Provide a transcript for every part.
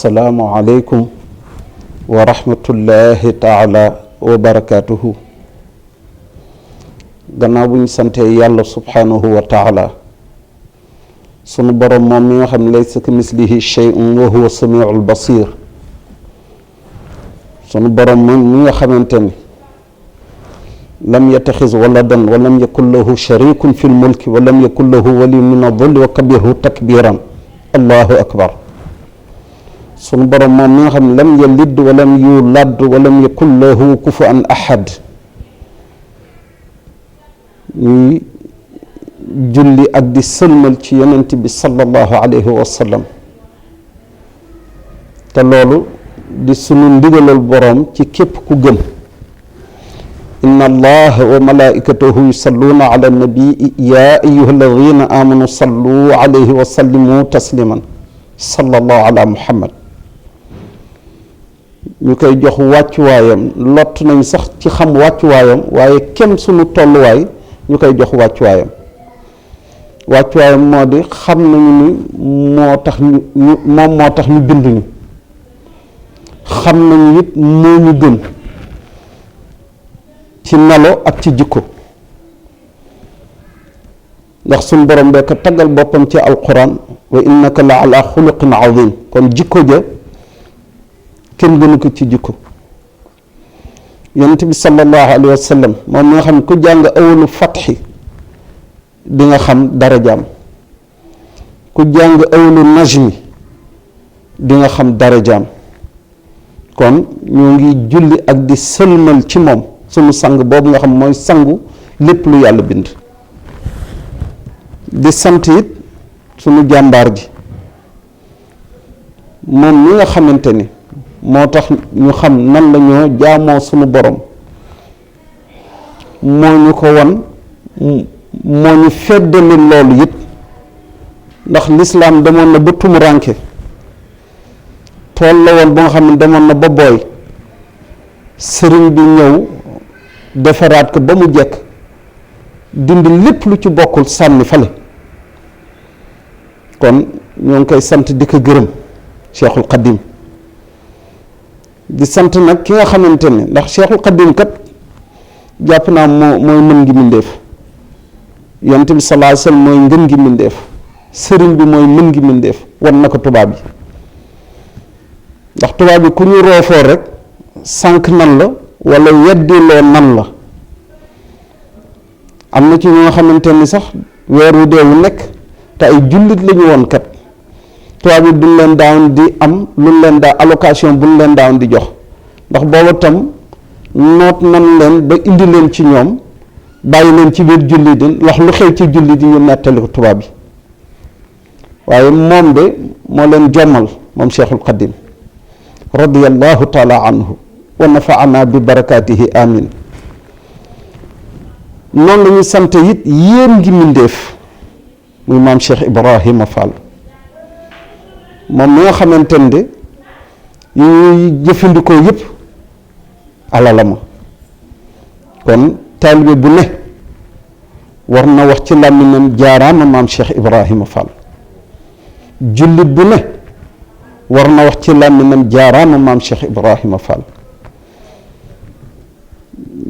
assalaamu aleykum wa rahmatullahi taala wa barakaatuhu. gannaaw bu ñu santee yàlla subhaanahu wa taala sunu borom moom mi nga xam ne laysa ka mislihi shay'un wa huwa samiul basir, sunu borom moom mi nga xamante ni lam yattaxiz waladan wa lam yakun lahu sharikun fi lmulki wa lam yakun lahu waliyyun min adulli wa kabbirhu takbiran. allahu akbar. sunu borom moom mi nga xam ne lam yalid wa lam yulad wa lam yakun lahu kufuwan ahad. ñuy julli ak di sëlmal ci yonent bi sallallahu alayhi wa sallam, te loolu di sunu ndigalal boroom ci képp ku gëm. inna allaha wa malaikatahu yusalluna ala nabii ya ayyuha alladina amanu sallu alayhi wa sallimu tasliman. sallallahu ala muhammad. ñu koy jox wàccuwaayam, lott nañ sax ci xam wàccuwaayam, waaye kem sunu tolluwaay ñu koy jox wàccuwaayam. wàccuwaayam moo di xam nañu ni moo tax ñu bind ñu, xam nañu it moo ñu gën ci melo ak ci jikko, ndax suñ borom bee ko taggal boppam ci alquran wa innaka la ala xuluqin azim. kon jikko ja kenn gënu ko ci jikko. yonent bi sallallahu alayhi wa sallam moom mi nga xam ne ku jàng awalu fatxi di nga xam darajaam, ku jàng awalu najmi di nga xam darajaam. kon ñoo ngi julli ak di sëlmal ci moom sunu sang boobu nga xam mooy sangu lépp lu yàlla bind. di sant it sunu jàmbaar ji moom mi nga xamante ni moo tax ñu xam nan la ñoo jaamoo sunu borom, moo ñu ko won, moo ñu feddali loolu it, ndax lislaam demoon na ba tumuranke, tool la woon ba nga xam ne demoon na ba booy, sëriñ bi ñëw defaraat ko ba mu jekk, dindi lépp lu ci bokkul sànni fale. kon ñoo ngi koy sant di ko gërëm Cheikhul Xadim, di sant nag ki nga xamante ne ndax Cheikhul Xadim kat jàpp naa mooy mën ngi mbindéef. yonent bi sallallahu alayhi wasallam mooy ngën gi mbindéef, sëriñ bi mooy mën ngi mbindéef. wan na ko tubaab yi, ndax tubaab yi ku ñu roofoo rek sànq nan la wala weddiloo nan la. am na ci ñoo xamante ni sax weer wu dee wu nekk te ay jullit la ñu woon kat, tubaab yi duñ leen daawoon di am luñ leen daa allocation buñ leen daawoon di jox, ndax booba tam noot nan leen ba indi leen ci ñoom, bàyyi leen ci biir jullit di ndax lu xew ci jullit di ñu nettali ko tubaab yi. waaye moom de moo leen jommal moom Cheikhul Xadim radiyallahu taala anhu wa nafaana bi barakaatihi amin. noonu la ñuy sant it yéen ngi mindéef muy maam Cheikh Ibrahima Fall, moom mi nga xamante ne de yi ñuy jëfandikoo yëpp alala ma. kon taalibe bu ne war na wax ci làmmiñam jaaraama maam Cheikh Ibrahima Fall, jullit bu ne war na wax ci làmmiñam jaaraama maam Cheikh Ibrahima Fall.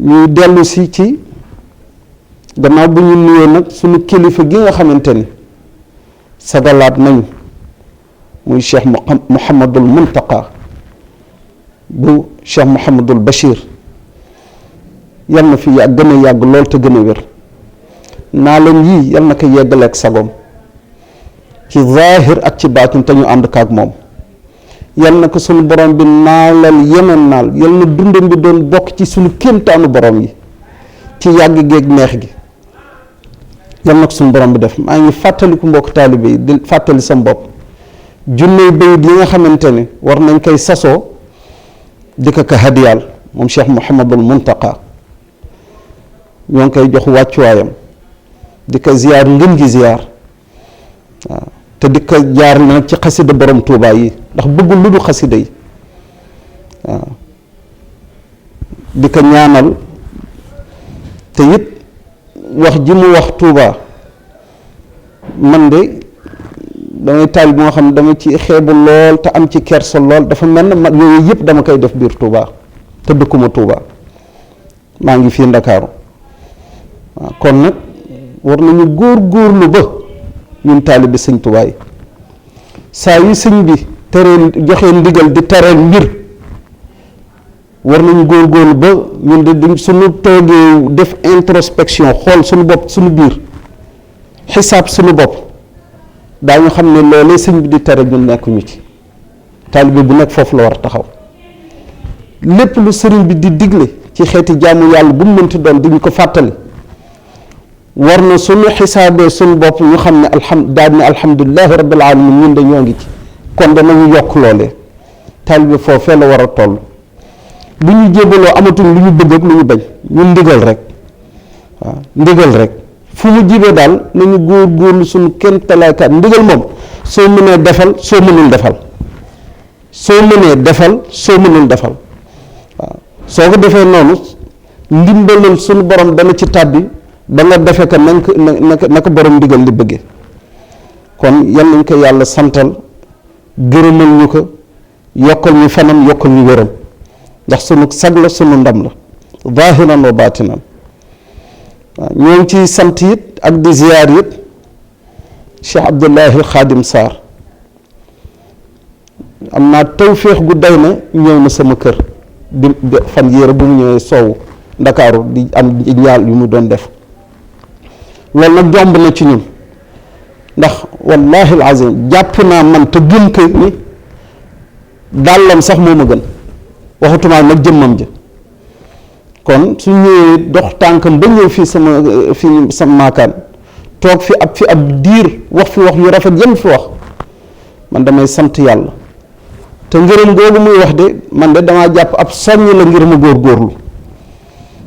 ñuy dellu si ci gannaaw bu ñu nuyoo nag suñu kilifa gi nga xamante ni sagalaat nañu muy Cheikh Mouhamadul Muntaqa bu Cheikh Mouhamadul Bachir, yal na fi gën a yàgg lool te gën a wér. naa leen yii yal na ko yeggaleeg sagoom ci zaahir ak ci baatin te ñu ànd kaag moom. yal na ko sunu borom bi naalal yeneen naal, yal na dundam bi doon bokk ci sunu kéemtaanu borom yi ci yàgg géeg neex gi. yal na ko sunu borom bi def. maa ngi fàttaliku mbokk taalibe yi di fàttali sa bopp junney bayit yi nga xamante ne war nañ koy sasoo di ko hadiyaal moom Cheikh Mouhamadul Muntaqa. ñoo ngi koy jox wàccuwaayam di ko ziyaar ngën gi ziyaar, waaw te di ko jaar nag ci xasida borom Tuubaa yi ndax bëggul lu du xasida yi, waaw di ko ñaanal. te it wax ji mu wax Tuubaa man de damay taal bi moo xam ne dama ci xeebu lool te am ci kersa lool dafa mel ne mag yooyu yëpp dama koy def biir Touba te dëkkuma Touba maa ngi fii Ndakaaru waaw kon nag war nañu góor-góorlu ba ñun taalibe sëñ Touba yi saa yu sëñ bi teree joxe ndigal di tereel mbir war nañu góor-góorlu ba ñun de suñu toogee def introspection xool suñu bopp suñu biir xisaab suñu bopp daañu xam ne loolee sëñ bi di tere ñun nekkuñu ci. taalibe bu nekk foofu la war a taxaw lépp lu sëriñ bi di digle ci xeeti jaamu yàlla bu mu mënti doon di ñu ko fàttali war na suñu xisaabee suñu bopp ñu xam ne daal ne alhamdulilahi rabbil alamin ñun de ñoo ngi ci kon danañu yokk loolee taalibe foofee la war a toll bu ñu jébaloo amatuñ lu ñu bëgg ak lu ñu bañ ñun ndigal rek waaw ndigal rek fu mu jibee daal nañu góor-góorlu suñu kenn talaakaat ndigal moom soo mënee defal soo mënul defal soo mënee defal soo mënul defal waaw soo ko defee noonu ndimbalal suñu borom dana ci tàbbi ba nga defe ko naka borom ndigal li bëggee kon yal nañ ko yàlla santal gërëmal ñu ko yokkal ñu fanam yokkal ñu wéram ndax sunu sag la sunu ndam la zaahiran wa baatinan waaw ñoo ngi ciy sant it ak di ziyaar it Cheikh Abdullahi Xaadim Sarr am naa tawféex gu day na ñëw na sama kër di fan yéera bu mu ñëwee soowu Ndakaaru di am ñaal yu mu doon def loolu nag jomb na ci ñun ndax wallahi alazim jàpp naa man te gën ko ni dàllam sax moo ma gën waxatumaa nag jëmmam ja kon su ñëwee dox tànkam ba ñëw fii sama maakaan toog fi ab diir wax fi wax yu rafet yam fi wax man damay sant yàlla te ngërëm googu muy wax de man de damaa jàpp ab soññ la ngir ma góorgóorlu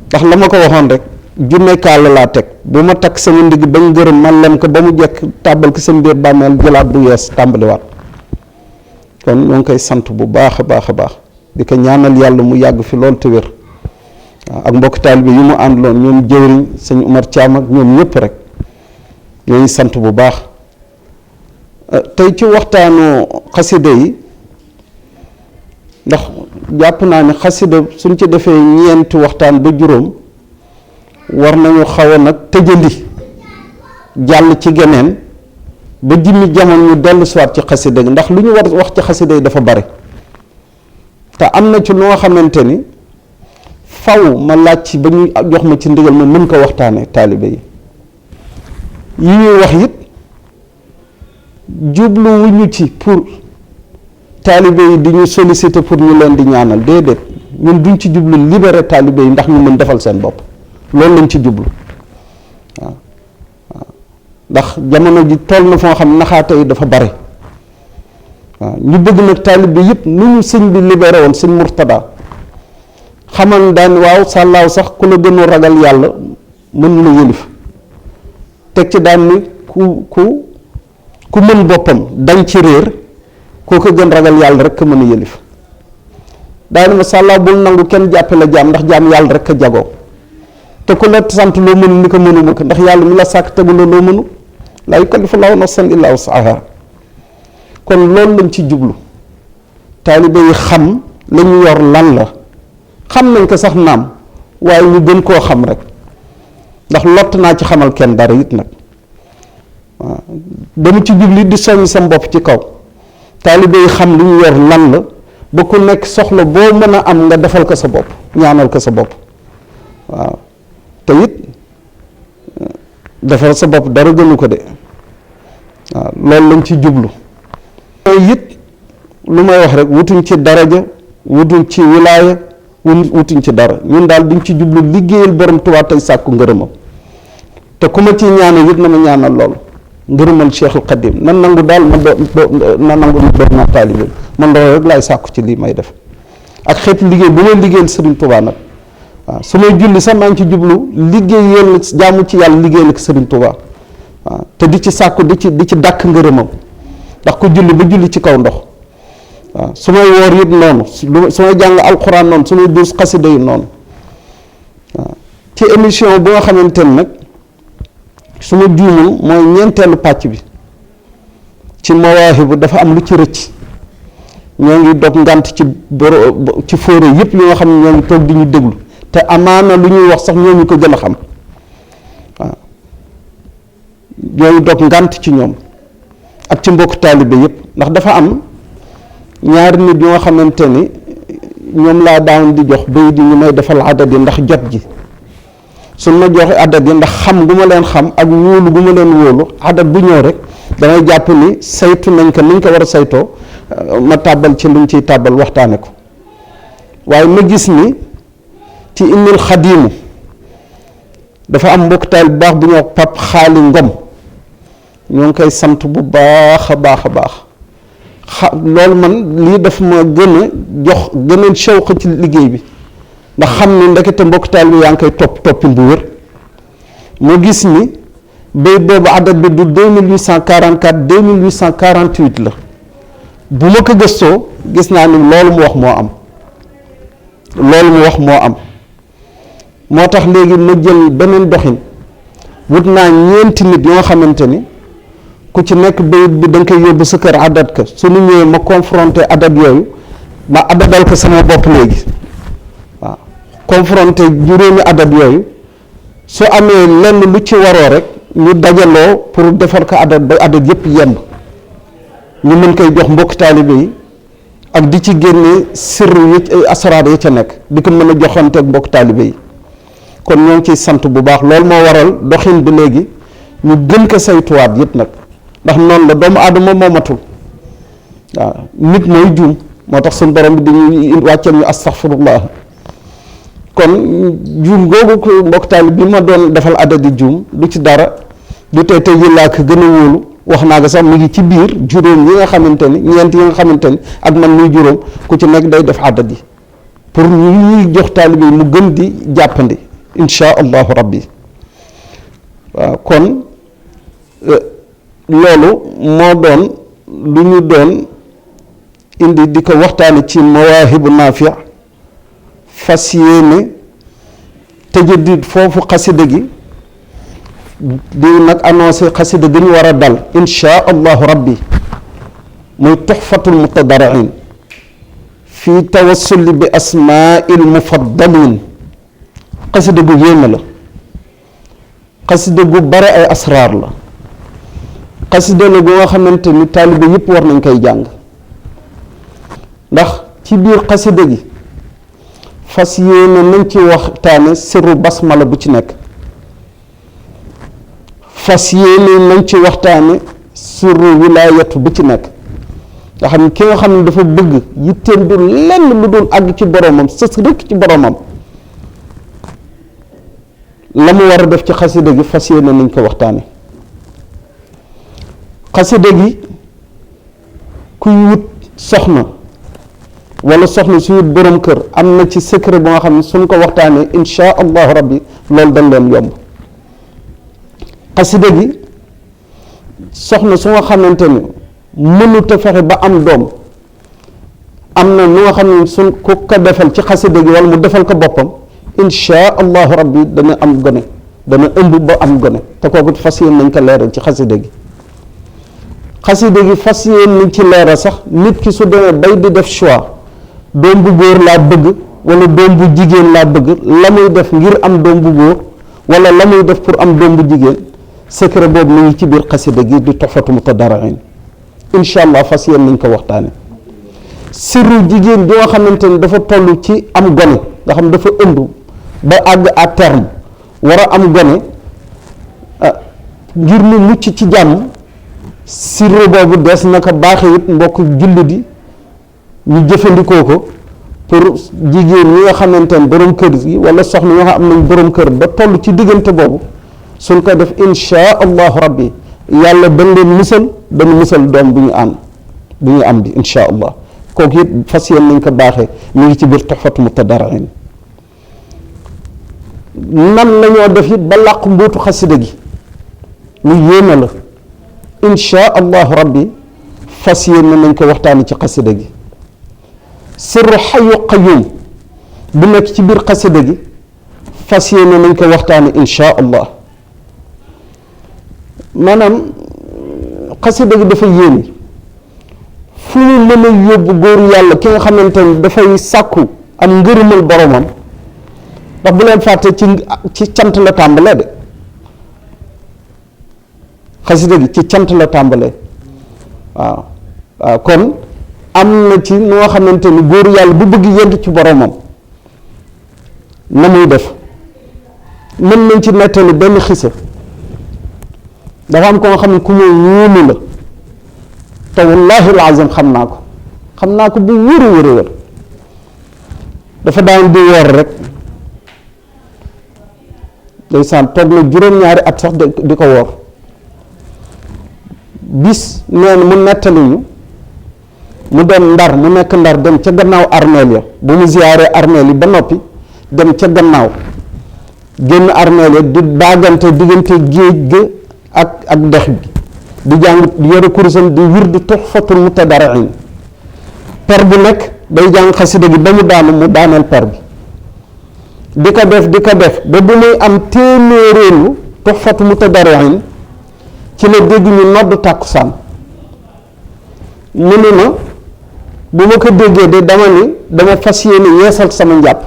ndax la ma ko waxoon rek junne kaal laa teg bu ma takk sama ndigg bañ gërëm man lem ko ba mu jekk tàbbal ko sama biir bàmmeel jëlaat bu yees tàmbaliwaat kon ñoo ngi koy sant bu baax a baax a baax di ko ñaanal yàlla mu yàgg fi loolu te wér waaw ak mbokk taalibe yu mu àndaloon ñoom jëwriñ sëñ Umar Thiam ak ñoom ñëpp rek ñoo ngi sant bu baax tey ci waxtaanu xasida yi ndax jàpp naa ne xasida suñ ci defee ñeenti waxtaan ba juróom war nañu xaw a nag tëjandi jàll ci geneen ba jimmi jamono ñu dellu siwaat ci xasida gi ndax lu ñu war wax ci xasida yi dafa bari te am na ci loo xamante ni faw ma laaj ci ba ñu jox ma ci ndigal ma mën ko waxtaane taalibe yi ñuy wax it jublu wuñu ci pour taalibe yi di ñu solliciter pour ñu leen di ñaanal déedéet ñun duñ ci jublu libérer taalibe yi ndax ñu mën defal seen bopp loolu lañ ci jublu waaw ndax jamono ji toll na foo xam naxaate yi dafa bare waaw ñu bëgg nag taalibe yëpp nu ñu sëñ bi libéré woon sëñ Murtada xamal daan waaw sàllaaw sax ku la gën a ragal yàlla mën la yëlif teg ci daan ni ku mën boppam dañ ci réer koo ko gën ragal yàlla rek ka mën a yëlif daani ma sàllaaw bul nangu kenn jàppe la jaam ndax jaam yàlla rek a jagoo te ku la sant loo mënu ni ko mënuma ko ndax yàlla mi la sàkk tegu la loo mënu laa yukallifu llaahu nafsan illaa wus'ahaa kon loolu lañ ci jublu taalibe yi xam la ñu yor lan la xam nañ ko sax naam waaye ñu gën koo xam rek ndax lott naa ci xamal kenn dara it nag waaw dama ci jubli di soññ sa bopp ci kaw taalibe yi xam li ñu yor lan la ba ku nekk soxla boo mën a am nga defal ko sa bopp ñaanal ko sa bopp waaw te it defal sa bopp dara gënu ko de waaw loolu lañ ci jublu mooy it lu may wax rek wutuñ ci daraja wutuñ ci wilaaya wutuñ ci dara ñun daal duñ ci jublu liggéeyal borom Tuubaa tey sàkku ngërëmam te ku ma ciy ñaanal it na ma ñaanal lool ngërëmal Cheikhul Khadim na nangu daal na nangu doon naa taalibe man loolu rek laay sàkku ci lii may def ak xeeti liggéey bu may liggéeyal Sëriñ Tuubaa nag waaw su may julli sax maa ngi ci jublu liggéeyal jaamu ci yàlla liggéeyal ak Sëriñ Tuubaa waaw te di ci sàkku di ci dàkk ngërëmam ndax ku julli ba julli ci kaw ndox waaw su may woor it noonu su may jàng alxuraan noonu su may dus xasida yi noonu waaw ci émission bu nga xamante ne nag su ma juumul mooy ñeenteelu pàcc bi ci mawaahibu dafa am lu ci rëcc ñoo ngi dog ngant ci fóore yépp yi nga xam ne ñoo ngi toog di ñu déglu te amaana lu ñuy wax sax ñoo ñu ko gën a xam waaw ñoo ngi dog ngant ci ñoom ak ci mbokk taalibe yépp ndax dafa am ñaari nit yoo xamante ni ñoom laa daan di jox bay di ñu may defal adat yi ndax jot ji suñ ma joxe adat yi ndax xam gu ma leen xam ak wóolu gu ma leen wóolu adat bu ñëw rek damay jàpp ni saytu nañ ko niñ ko war a saytoo ma tàbbal ci luñ ciy tàbbal waxtaane ko waaye ma gis ni ci Innil Xadiimu dafa am mbokk taal bu baax bu ñuy wax Pap Xaali Ngom ñoo ngi koy sant bu baax a baax a baax loolu man lii daf ma gën a jox gën a shawq ci liggéey bi ndax xam ni ndekete mbokk taal bi yaa ngi koy toppin bu wér moo gis ni bay boobu adat bi du 2844 2848 la bu ma ko gëstoo gis naa ni loolu mu wax moo am moo tax léegi ma jël beneen doxin wut naa ñeenti nit yoo xamante ni ku ci nekk bayit bi da nga koy yóbbu sa kër adat ka su ñu ñëwee ma confronté adat yooyu ma adadal ko sama bopp léegi waaw confronté juróomi adat yooyu su amee lenn lu ci waroo rek ñu dajaloo pour defar ko adat ba adat yépp yemb ñu mën koy jox mbokk taalibe yi ak di ci génne sirru yi asraar yi ca nekk di ko mën a joxante ak mbokk taalibe yi kon ñoo ngi ciy sant bu baax loolu moo waral doxin bi léegi ñu gën ko saytuwaat yépp nag ndax noonu la doomu aadama moo matul waaw nit mooy juum moo tax suñu borom bi dañuy wàcceel ñu astaghfirullah kon juum googu ko mbokk taalibe bi ma doon defal adadi juum du ci dara du tey tey yi laa ko gën a wóolu wax naa ko sax mu ngi ci biir juróom yi nga xamante ni ñeent yi nga xamante ni ak man muy juróom ku ci nekk day def adat yi pour ñuy jox taalibe yi mu gën di jàppandi insha allahu rabbi waaw kon loolu moo doon lu ñu doon indi di ko waxtaane ci mawaahibu naafi fas yéene tëjë di foofu xasida gi di nag annoncé xasida gi ñu war a dal insha allahu rabbi muy tuxfatul mutadarrin fi tawassuli bi asmaa'il mufaddalin xasida gu yéeme la xasida gu bare ay asraar la xasida la gu nga xamante ni taalibe yépp war nañ koy jàng ndax ci biir xasida gi fas yéene nañ ci waxtaane sirru basmala bu ci nekk fas yéene nañ ci waxtaane sirru wilaayatu bu ci nekk nga xam ne ki nga xam ne dafa bëgg yitteem du lenn lu dul àgg ci boromam sës rëkk ci boromam la mu war a def ci xasida gi fas yéene nañ ko waxtaane xasida gi kuy wut soxna wala soxna su wut borom kër am na ci secret bu nga xam ne suñ ko waxtaanee insha allahu rabbi loolu dañ leen yomb xasida gi soxna su nga xamante ni mënut a fexe ba am doom am na lu nga xam ne suñ ku ko defal ci xasida gi wala mu defal ko boppam insha allahu rabbi dana am gone dana ëmb ba am gone te kooku fas yéen nañ ko leeral ci xasida gi xasida gi fas yéen nañ ci leeral sax nit ki su demee bay di def choix doom bu góor laa bëgg wala doom bu jigéen laa bëgg la muy def ngir am doom bu góor wala la muy def pour am doom bu jigéen secret boobu mu ngi ci biir xasida gi di tuxfatu mutadarrin incha allah fas yéen nañ ko waxtaane sirru jigéen bi nga xamante ni dafa toll ci am gone nga xam dafa ëmb ba àgg à terme war a am gone ngir mu mucc ci jàmm sirru boobu des na ko baaxee it mbokk jullit yi ñu jëfandikoo ko pour jigéen ñi nga xamante ne borom kër yi wala soxna ñoo xam am nañ borom kër ba toll ci diggante boobu suñ ko def insha allahu rabbi yàlla dañ leen musal dañu musal doom bu ñu am bi insha allah kooku it fas yéen nañ ko baaxee mu ngi ci biir tuxfatu mutadarrin nan la ñoo def it ba làq mbuutu xasida gi lu yéeme la insha allahu rabbi fas yéen nañ ko waxtaani ci xasida gi sirru xayu qayum bu nekk ci biir xasida gi fas yéene nañ ko waxtaane insha allah maanaam xasida gi dafa yéene fu mu mën a yóbbu góoru yàlla ki nga xamante ni dafay sàkku am ngërëmal boromam, ndax bu leen fàtte ci cant la tàmbalee de, xasida gi ci cant la tàmbalee. waaw kon am na ci noo xamante ni góoru yàlla bu bëgg yent ci boromam na muy def. mën nañ ci nettali benn xisa, dafa am ko nga xam ne ku ma wóolu la te wallahi alazim xam naa ko bu wër dafa daan di woor rek ndeysaan toog na juróom-ñaari at sax di ko woor. bis nee na mu nettali ñu mu dem Ndar, mu nekk Ndar, dem ca gannaaw armeel ya, bu mu ziyaaree armeel yi ba noppi dem ca gannaaw génn armeel ya di baagante diggante géej ga ak dex bi di jàng yore kursam di wirdu Tuhfatul Mutadarrin. per bu nekk day jàng xasida gi ba mu daaneel per bi di ko def ba bu muy am téeméeréelu Tuhfatul Mutadarrin ci la dégg ñu nodd tàkkusaan. mu ne ma bu ma ko déggee de dama fas yéene yeesal sama njàpp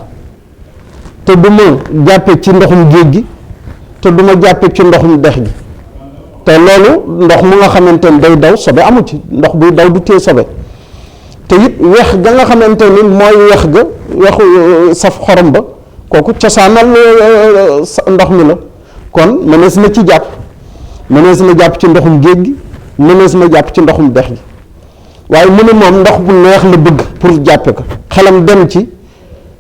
te du ma jàppe ci ndoxum géej gi te du ma jàppe ci ndoxum dex gi, te loolu ndox mu nga xamante ni day daw sobe amu ci, ndox buy daw du tee sobe, te it wex ga nga xamante ni mooy wexu saf xorom ba kooku cosaanal ndox mi la. kon mënees na ci jàpp, mënees na jàpp ci ndoxum géej gi, mënees na jàpp ci ndoxum dex gi, waaye mu ne moom ndox bu neex la bëgg pour jàppe ko, xelam dem ci.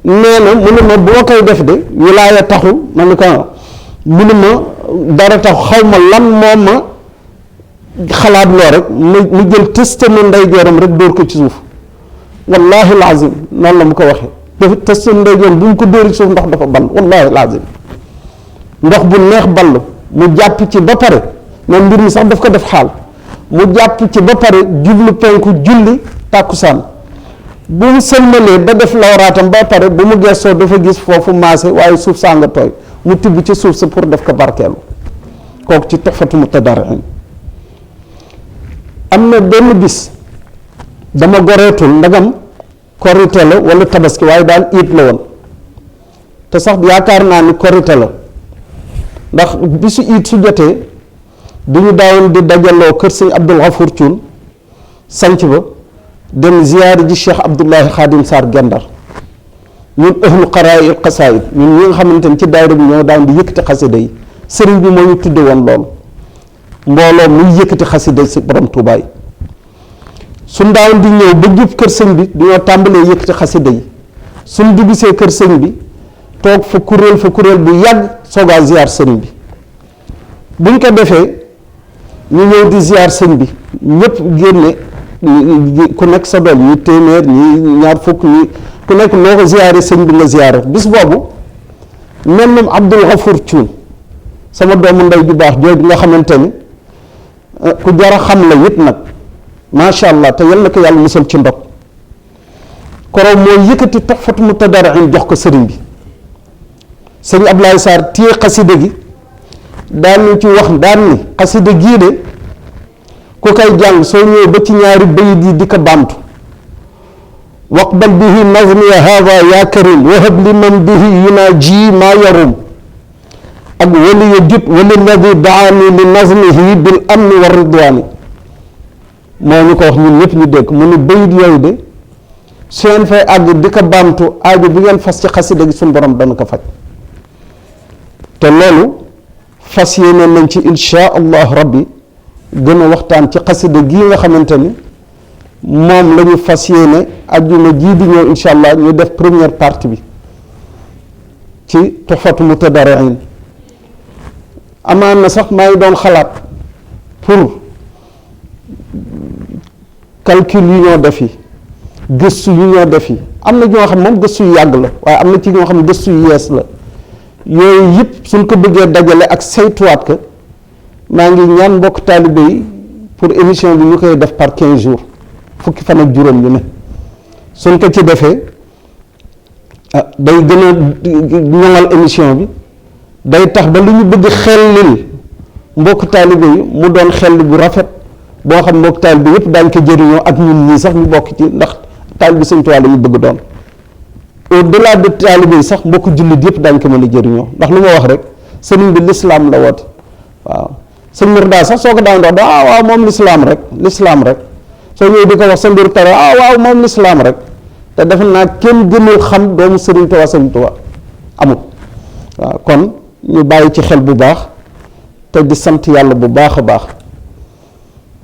nee na mu ne ma bu ma koy def de wilaaya taxu ma ni ko mu ne ma dara tax xaw ma lan moo ma xalaat loo rek mu jël testament ndeyjooram rek dóor ko ci suuf. wallahi alazim noonu la mu ko waxee, dafa testament ndeyjooram bu mu ko dóori ci suuf ndox dafa ball, wallahi alazim ndox bu neex ballu mu jàpp ci ba pare, moom mbir mi sax daf ko def xaal, mu jàpp ci ba pare jublu penku julli tàkkusaan. bu mu sëlmalee ba def lawraatam ba pare bu mu gestoo dafa gis foofu maase waaye suuf saa nga tooy, mu tibb ci suuf sa pour def ko barkeelu. kooku ci Tuhfatul Mutadarrin. am na benn bis dama goreetul ndagam korite la wala tabaski, waaye daal iit la woon, te sax yaakaar naa ni korite la, ndax bisu iit su jotee du ñu daawoon di dajaloo kër sëñ Abdul Ghafuur Cuun sanc ba dem ziyaari ji Cheikh Abdullahi Xaadim Sarr Gendar. ñun ahlu qaraa'il qasaa'id, ñun ñi nga xamante ni ci daayira bi ñoo daan di yëkkati xasida yi, sëriñ bi moo ñu tudde woon loolu, mbooloo muy yëkkati xasida si borom Tuubaa yi. suñ daan di ñëw ba jub kër sëñ bi dañoo tàmbalee yëkkati xasida yi, suñ duggsee kër sëñ bi toog fa kuréel bu yàgg soogaa ziyaar sëriñ bi. buñ ko defee ñu ñëw di ziyaar sëñ bi, ñëpp génne ku nekk sa dool, ñi téeméer ñi ñaar fukk, ñi ku nekk loo ko ziyaare sëñ bi nga ziyaare. bis boobu mel nam Abdul Ghafuur Cuun sama doomu ndey ju baax jooju nga xamante ni ku jara xam la it nag macha allah, te yal na ko yàlla musal ci ndog, koroom moo yëkkati Tuhfatul Mutadarrin jox ko sëriñ bi. sëñ Ablaye Sarr téye xasida gi daan ñu ci wax daan ni xasida gii de ku koy jàng soo ñëwee ba ci ñaari bayit yi di ko baamtu, waqbal bihi nazmiya haada yaa karim wahab li man bihi yunaaji maa yarum, ak waliya jut walilladi daani li nazmihi bil amni wa ridwaani. moo ñu ko wax ñun ñëpp ñu dégg, mu ni bayit yooyu de su ngeen fay àgg di ko baamtu aajo bi ngeen fas ci xasida gi suñu borom dana ko faj. te loolu fas yéene nañ ci insha allah rabbi gën a waxtaan ci xasida gii nga xamante ni moom la ñu fas yéene ajjuma jii di ñëw insha allah ñu def première partie bi ci Tuhfatul Mutadarrin. amaan na sax maa ngi doon xalaat pour calcul yu ñoo def yi, gëstu yu ñoo def yi, am na ñoo xam moom gëstu yu yàgg la, waaye am na ci ñoo xam gëstu yu yees la. yooyu yëpp suñ ko bëggee dajale ak saytuwaat ko, maa ngi ñaan mbokk taalibe yi pour émission bi ñu koy def par 15 jours, fukki fan ak juróom yu ne. suñ ko ci defee day gën a ñoŋal émission bi, day tax ba lu ñu bëgg xellil mbokk taalibe yi mu doon xell bu rafet boo xam mook taal bi yëpp daañ ko jëriñoo ak ñun ñii sax ñu bokk ci ndax taal bi Sëñ Tuubaa la ñu bëgg doon au delà de taalibe yi sax mbokku jullit yëpp daañ ko mën a jëriñoo ndax lu ma wax rek sëriñ bi lislaam la woote waaw sëñ Murdaa sax soo ko daan dox waaw moom lislaam rek soo ñëwee di ko wax sa mbir tara waaw moom lislaam rek te defe naa kenn gënul xam doomu Sëriñ Tuubaa amut waaw kon ñu bàyyi ci xel bu baax te di sant yàlla bu baax a baax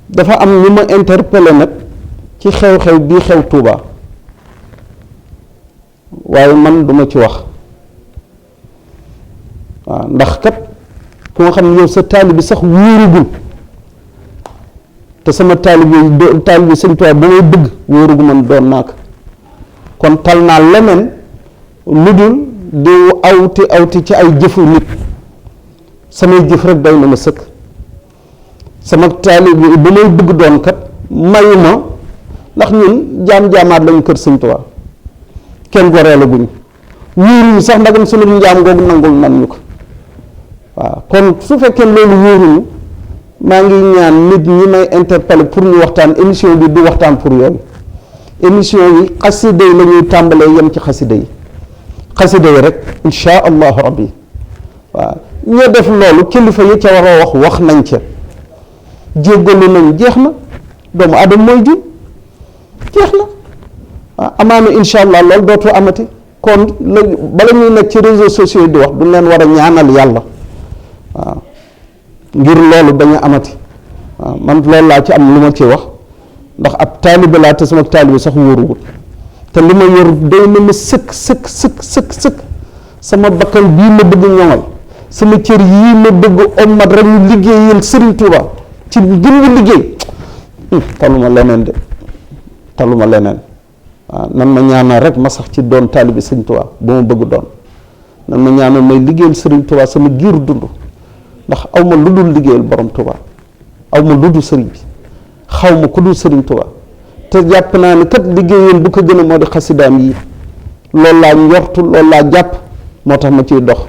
dafa am ñu ma interpellé nag ci xew-xew bii xew Tuubaa waaye man duma ci wax waaw ndax kat ku nga xam ne yow sa taalibe bi sax wóorugul te sama taalibe bi Sëñ Tuubaa ba may bëgg wóorugu man doon naa ko kon tal naa leneen lu dul di awti ci ay jëfu nit samay jëf rek doy na ma sëkk sama taalibe bi ba may bëgg doon kat mayu ma ndax ñun jaam-jaamaat lañu kër Sëñ Tuubaa kenn goreela guñ wóoruñu sax ndagam sunu njaam googu nangul nan ñu ko waaw kon su fekkee loolu wóoruñu maa ngi ñaan nit ñi may interpeller pour ñu waxtaan émission bi du waxtaan pour yooyu émission yi xasida yi la ñuy tàmbalee yem ci xasida yi rek insha allahu rabbi waaw ñoo def loolu kilifa yi ca war a wax nañ ca jéggalu nañ jeex na doomu adama mooy ju jeex na waaw amaana insha allah loolu dootu amati kon bala ñuy nekk ci réseaux sociaux yi di wax du leen war a ñaanal yàlla waaw ngir loolu bañ a amati waaw man loolu laa ci am lu ma ci wax ndax ab taalibe laa te sama taalibe sax wóoruwul te li ma yor day na ma sëkk sama bakkan bii ma bëgg ñoŋal sama cër yii ma bëgg ommat rek ñu liggéeyal Sëriñ Tuubaa ci gën ñu liggéey taluma leneen waaw nan ma ñaanal rek ma sax ci doon taalibe Sëriñ Tuubaa ba ma bëgg doon nan ma ñaanal may liggéeyal Sëriñ Tuubaa sama giiru dund ndax aw ma lu dul liggéeyal borom Tuubaa aw ma lu dul sëriñ bi xaw ma ku dul Sëriñ Tuubaa te jàpp naa ne kat liggéeyam bu ko gën a moo di xasidaam yi loolu laa njortu loolu laa jàpp moo tax ma ciy dox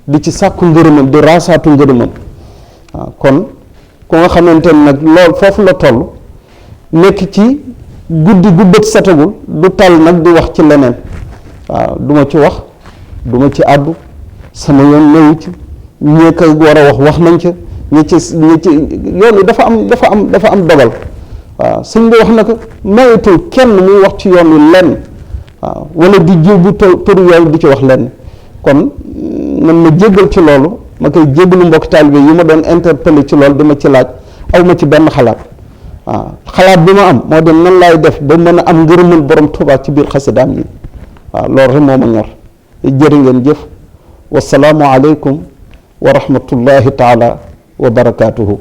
di ci sàkku ngërëmam di raasaatu ngërëmam waaw kon ku nga xamante ne nag loolu foofu la toll nekk ci guddi gu bët setagul du tal nag di wax ci leneen waaw du ma ci wax du ma ci àddu sama yoon newu ci ñee ko war a wax nañ ca ñi ci yoon wi dafa am dogal waaw sëñ bi wax na ko mayetul kenn muy wax ci yoon wi lenn waaw wala di jóobu turu yooyu di ci wax lenn kon man ma jéggal ci loolu ma koy jéggalu mbokk taalibe yi ma doon interpellé ci loolu dama ci laaj aw ma ci benn xalaat waaw xalaat bi ma am moo dem nan laay def ba mën a am ngërëmul borom Tuubaa ci biir xasidaam yi waaw loolu rek moo ma ñor jërë ngeen jëf wasalaamu aleykum wa rahmatullahi taala wa barakaatuhu